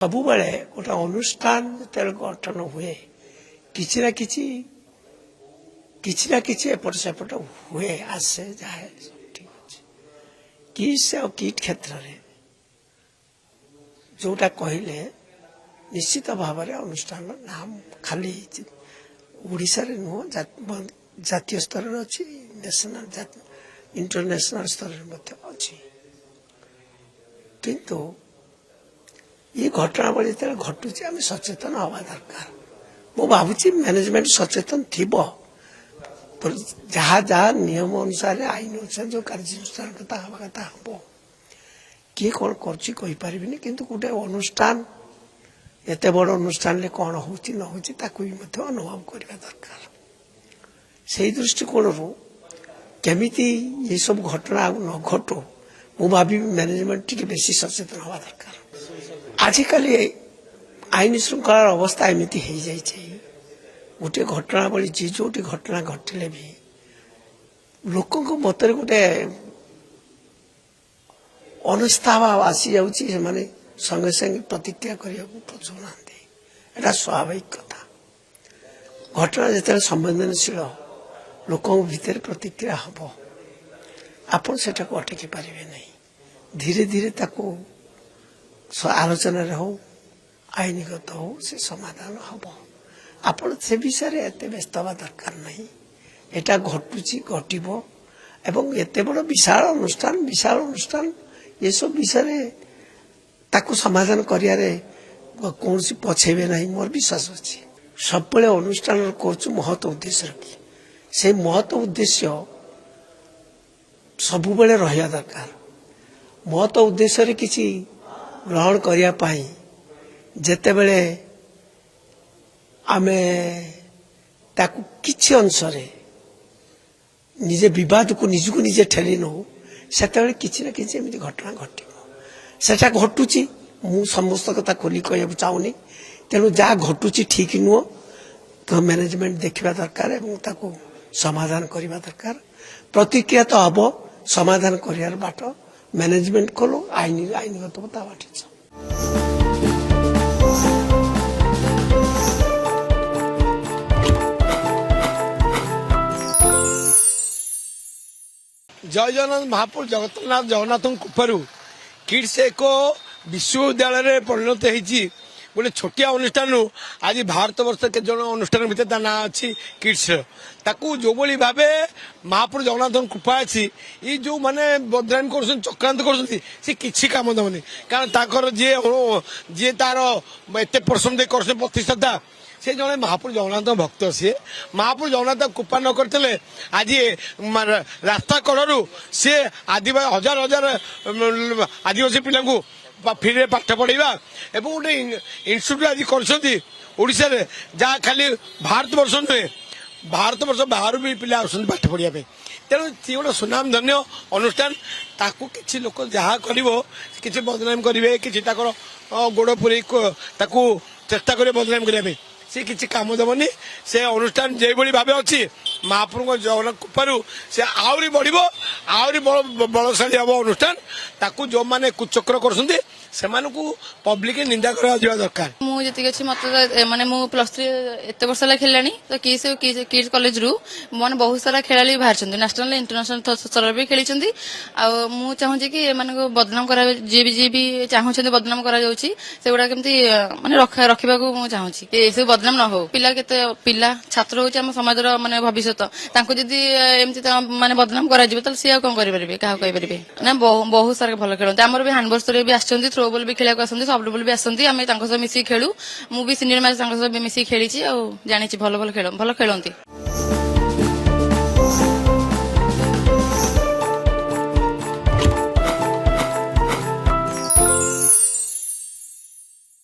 ସବୁବେଳେ ଗୋଟେ ଅନୁଷ୍ଠାନ ଯେତେବେଳେ ଗଠନ ହୁଏ କିଛି ନା କିଛି ଏପଟ ସେପଟ ହୁଏ ଆସେ ଯାଏ ଠିକ ଅଛି। କିସ୍ ଆଉ କିଟ୍ କ୍ଷେତ୍ରରେ ଯୋଉଟା କହିଲେ ନିଶ୍ଚିତ ଭାବରେ ଅନୁଷ୍ଠାନର ନାମ ଖାଲି ଓଡ଼ିଶାରେ ନୁହଁ ଜାତୀୟ ସ୍ତରରେ ଅଛି, ଇଣ୍ଟରନ୍ୟାସନାଲ ସ୍ତରରେ ମଧ୍ୟ ଅଛି। କିନ୍ତୁ ये घटनावली जेତେବେଳେ घटुची आम सचेतन हवा दरकार। मु भावुची मैनेजमेंट सचेतन थिबो जहाँ जहाँ नियम अनुसार आईन अनुसार जो कार्यानुष्ठान कथा हवा कथा हम किए कौन करछि कहि परिबिनी, किंतु गोटे अनुष्ठान एते बड़ अनुष्ठान ले कौन होछि न होछि ताकू भी मध्य अनुभव करबा दरकार। सेही दृष्टिकोणरू केमिति ये सब घटना न घटो मु भाबी मैनेजमेंट टिके बेसी सचेतन हवा दरकार। आजिकाली आईन श्रृंखलार अवस्था एमती हो जाए गोटे घटनावली जी जो घटना घटिले भी लोकों मतरे गोटे अनस्था भाव आसी जाऊँगी संगे संगे प्रतिक्रिया करने प्रचुना एटा स्वाभाविक कथा। घटना जिते संवेदनशील लोकों भितर प्रतिक्रिया हम आपन सेटा को अटकी पारे नहीं। धीरे धीरे ताको आलोचना हो आईनगत हो से समाधान हम आपण से विषय एत व्यस्त हवा दरकार नहीं। एटा घटुची घटब एवं एत बड़ विशाल अनुष्ठान ये सब विषय ताकू समाधान करियारे कौन सी पछेबे नहीं मोर विश्वास अच्छी। सब अनुष्ठान कर महत्व उद्देश्य रखी से महत्व उद्देश्य सबु बेले रहिया दरकार। महत्व उद्देश्य किसी ग्रहण करने जेते बेले आमे ताकू किछि अंशरे निजे विवाद को निजको निजे ठेली नौ सेते किछि ना किछि एमती घटना घटिबो। सेटा घटुची मु समस्त कथा खोली कहबा चाहूनी, तेणु जहाँ घटुची ठीक नुह तो मैनेजमेंट देखा दरकार एवं ताकू समाधान करने दरकार। प्रतिक्रिया तो हम समाधान कर बाट मैनेजमेंट कलो आईनगत ता बाट जय जगन्नाथ महापुर जगन्नाथ कृपारू किड्स एक विश्वविद्यालय परिणत होती गोटे छोटिया अनुष्ठान आज भारत वर्ष के जन अनुष्ठान भितर ता ना अच्छी किड्स ताकू जो भाई भाव महापुर जगन्नाथ कृपा अच्छी ये जो मैंने बदनाम कर चक्रांत कर किसी काम दबनी कारण ताकर जी तार एत परिश्रम दे कर प्रतिष्ठा से जड़े महापुर जगन्नाथ भक्त सी महापुर जगन्नाथ कृपा न करते आज रास्ता कड़ू सी आदिवासी हजार हजार आदिवासी पिला फ्री पाठ पढ़ेगा एवं गोटे इन्स्टिट्यूट आज करशा जहाँ खाली भारत वर्ष नुहे भारत वर्ष बाहर भी पिला पाठ पढ़ा तेणु सी गोटे सुनाम धन्य अनुष्ठान ताकू किसी लोक जहाँ कर किसी बदनाम करेंगे किसी गोड़ पुरी चेष्टा करेंगे बदनाम करने सी किसी काम दबनी से अनुष्ठान जो भाव अच्छी महाप्रभु जगन्नाथ कृपारू से आहरी बढ़ आहरी बलशाली हम अनुष्ठान ताकू जो मैंने कुचक्र कर पब्लिक निंदा करा दरकार। मुझे अच्छी मत माने मु +3 एत वर्ष खेलानी तो किड्स कॉलेज रु मैंने बहुत सारा खेलाड़ी बाहर नेशनल इंटरनेशनल स्तर भी खेली मु चाहूँगी कि बदनाम करा जी भी चाहूँ बदनाम करा सेगुड़ा केमती माने रखा मुझे चाहूँगी सब बदनाम न हो पिला छात्र हूँ आम समाज माने भविष्य जदि एमती माने बदनाम करा सी कौन करेंगे क्या कहींपारे ना बहुत सारा भल खेलते आमर भी हैंडबॉल स्तर भी आसती थ्रो बॉल भी खेला आसती सफ्ट बॉल भी आसती आम मिसिक खेलू मु भी सीनियर मैच मिसिक खेली जानी भल खेलती।